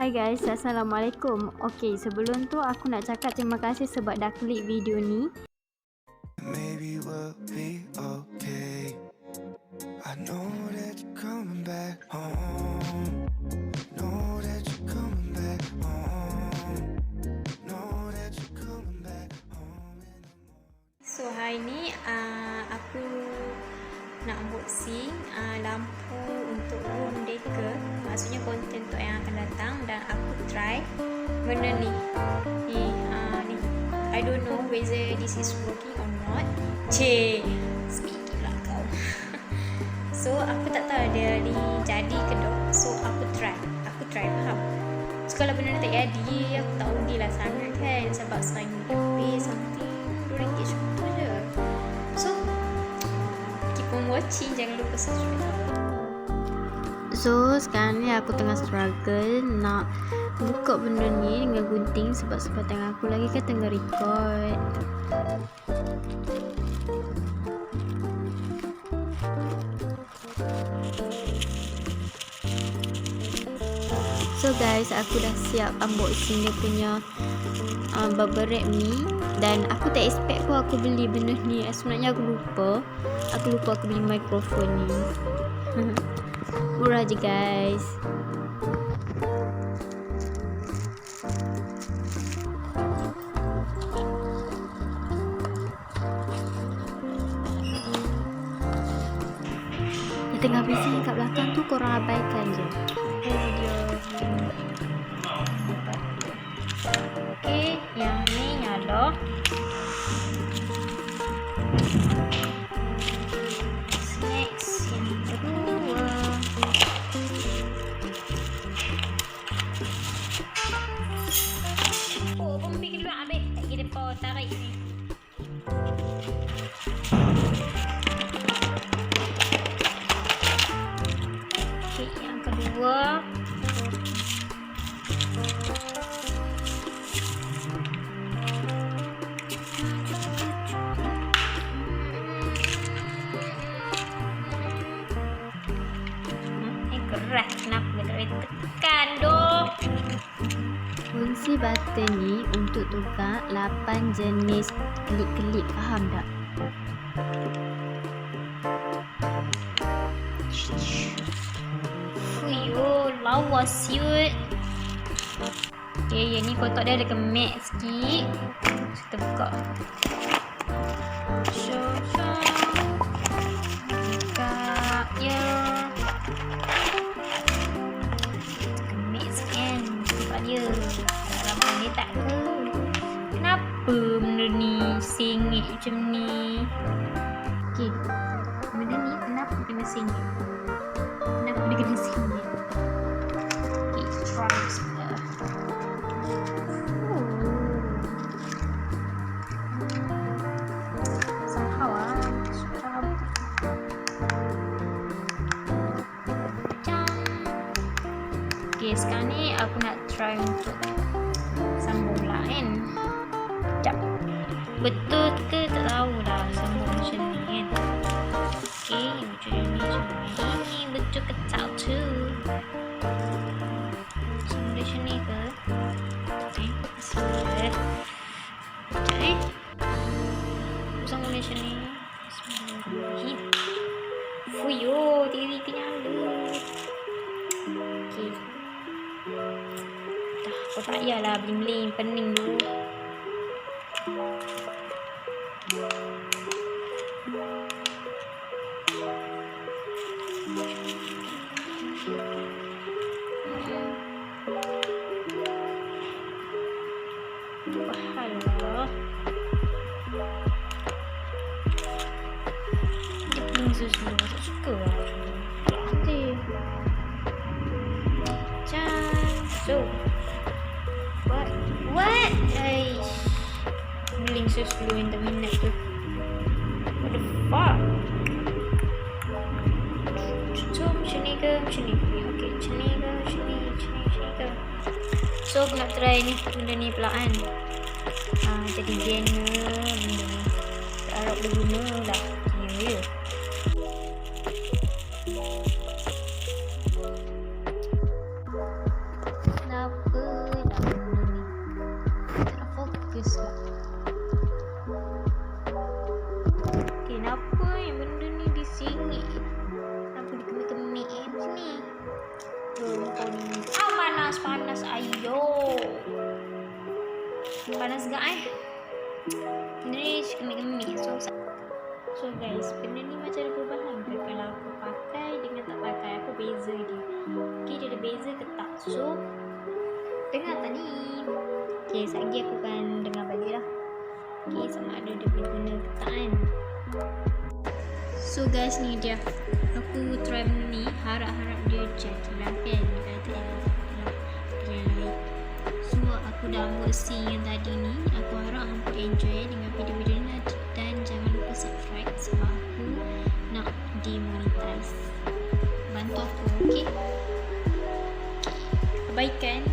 Hai guys, Assalamualaikum. Okay, sebelum tu aku nak cakap terima kasih sebab dah klik video ni. Maybe we'll be okay. I know that you're coming back home. Know that you're coming back home. Know that you're coming back home in the morning. So hari ni aku nak unboxing lampu untuk room decor, maksudnya konten untuk yang akan datang, dan aku try benda ni. Ni I don't know whether this is working or not. Speak lah kau. So aku tak tahu dia ni jadi ke tak. So aku try faham. So kalau benda ni tak jadi, aku tak rugilah sangat kan, sebab RM1 lebih something, RM2 contoh je. So keep on watching, jangan lupa subscribe. So sekarang ni aku tengah struggle nak buka benda ni dengan gunting sebab tangan aku lagi kan tengah record. So guys, aku dah siap unboxing dia punya bubble wrap ni, dan aku tak expect pun aku beli benda ni. Sebenarnya aku lupa aku beli mikrofon ni. Murah je guys. Dia tengah bising kat belakang tu, korang abaikan je. Okay, yang ni nyala. Next, yang kedua. Oh, pergi keluar habis. Tak kira power tarik ni. Okay, yang kedua. Keras, kenapa tak boleh tekan doh? Kunci button ni untuk tukar 8 jenis klik-klik, faham tak? Fuyo, lawa siut. Okay, yang ni kotak dia ada kemek sikit. Kita buka. Buka ya. Dia dalam ni tak ke? Kenapa benda ni sengit macam ni? Okay, benda ni kenapa dia kena sengit? Kenapa dia kena sengit? Okay, try sebentar. Somehow okay, sekarang ni aku nak try untuk sambung lah kan. Sekejap. Betul ke tak tahulah sambung macam ni kan. Okay, macam ni. Betul ke tak tu? Sambung macam ni ke? Okay, bismillah. Okay. Sambung macam ni. Bismillahirrahmanirrahim. Fuyo, diri kenyala. Okay. Kau tak payahlah bling-bling, pening dulu. Wahalah. Dia pening susu, tak suka lah. Okay. So what? Aish, bling susu yang tak minat tu. What the fuck? So macam ni ke? Macam ni? Okay, macam ni ke? Macam ni ke? So aku nak try ni, benda ni pula kan. Jadi banner benda ni. Harap dia guna lah. Ya. kenapa nak benda ni. Tak nak fokus lah. Kenapa yang benda ni di sini? Kenapa dikemik-kemik macam ni? Panas, ayo. Panas gak Benda ni kemik-kemik. So guys, benda ni macam ada perubahan ke kalau aku pakai dengan tak pakai? Apa beza dia? Okay, dia ada beza ke tak? So, dengar tak ni? Okay, sekejap lagi aku akan dengar balik lah. Okay, sama ada dia boleh guna ke tak kan? So guys, ni dia. Aku try benda ni, harap-harap dia jadi lah kan. Kata yang lain. So, aku dah unboxing yang tadi ni. Aku harap hampa enjoy dengan video-video ni. Dan jangan lupa subscribe sebab aku nak demonetize. Bantu aku, okay? Kebaikan